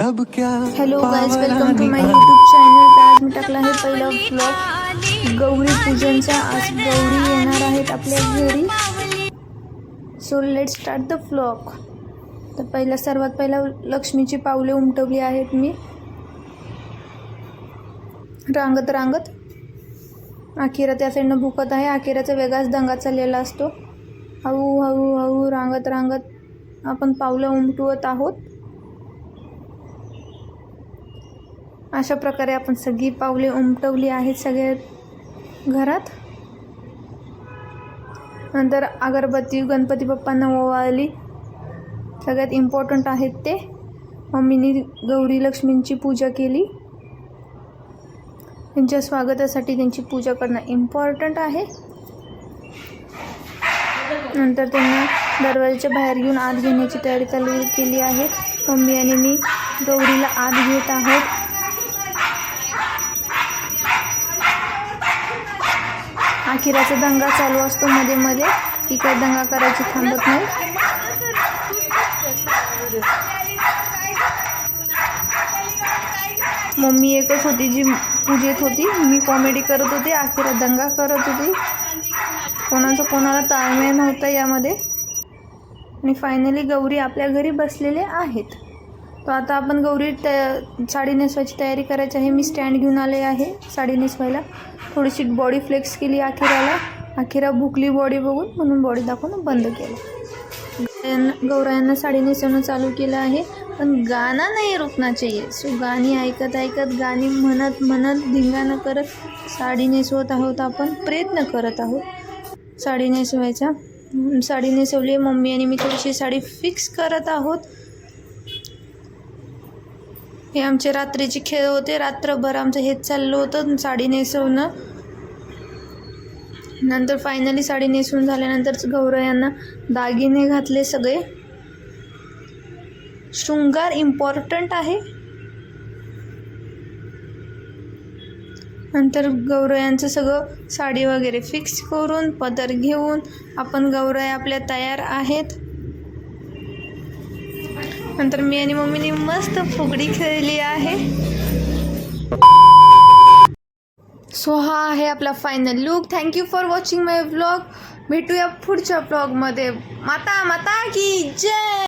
Hello guys, welcome to my YouTube channel. तर आज मी टाकला आहे पहिला व्लॉग गौरी पूजनचा. आज गौरी येणार आहेत आपल्या घरी. So let start the vlog. तर सर्वात पहिला लक्ष्मीची पावले उमटवली आहेत मी रांगत रांगत. आखिरा त्या साईडनं भुकत आहे. आखिराचा वेगळाच दंगा चाललेला असतो. हळू हळू हळू रांगत रांगत आपण पावलं उमटवत आहोत. अशा प्रकारे आपण सगळी पावले उमटवली आहेत सगळ्या घरात. नंतर अगरबत्ती गणपती बाप्पांना ओवाळली. सगळ्यात इम्पॉर्टंट आहेत ते. मम्मीनी गौरी लक्ष्मींची पूजा केली. त्यांच्या स्वागतासाठी त्यांची पूजा करणं इम्पॉर्टंट आहे. नंतर त्यांना दरवाजाच्या बाहेर घेऊन आत घेण्याची तयारी चालू केली आहे. मम्मी आणि मी गौरीला आत घेत आहोत. आखिराचा दंगा चालू असतो मध्ये मध्ये. ती काही दंगा करायची थांबत नाही. मम्मी एकच होती जी पूजेत होती. मी कॉमेडी करत होते. आखिरा दंगा करत होती. कोणाला ताळमेळ नव्हता यामध्ये. आणि फायनली गौरी आपल्या घरी बसलेले आहेत. तर आता आपण गौरी साडी नेसवायची तयारी करायची आहे. मी स्टँड घेऊन आले आहे साडी नेसवायला. थोडीशी बॉडी फ्लेक्स केली आखिराला. आखिरा भुकली बॉडी बघून, म्हणून बॉडी दाखवणं बंद केलं. गौरायांना साडी नेसवणं चालू केलं आहे. पण गाना नाही रुकना चाहिए. सो गाणी ऐकत ऐकत, गाणी म्हणत म्हणत, धिंगाणं करत साडी नेसवत आहोत. आपण प्रयत्न करत आहोत साडी नेसवायचा. साडी नेसवली. मम्मी आणि मी थोडीशी साडी फिक्स करत आहोत. हे आमचे रात्रीचे खेळ होते. रात्रभर आमचं हेच चाललं होतं, साडी नेसवणं. नंतर फायनली साडी नेसवून झाल्यानंतर गौरायांना दागिने घातले. सगळे शृंगार इम्पॉर्टंट आहे. नंतर गौरायांचं सगळं साडी वगैरे फिक्स करून पदर घेऊन आपण गौराया आपल्या तयार आहेत. नंतर मी आणि मम्मीने मस्त फुगडी खेळली आहे. सो हा आहे आपला final look. Thank you for watching my vlog. भेटूया पुढच्या व्लॉगमध्ये. माता की जय.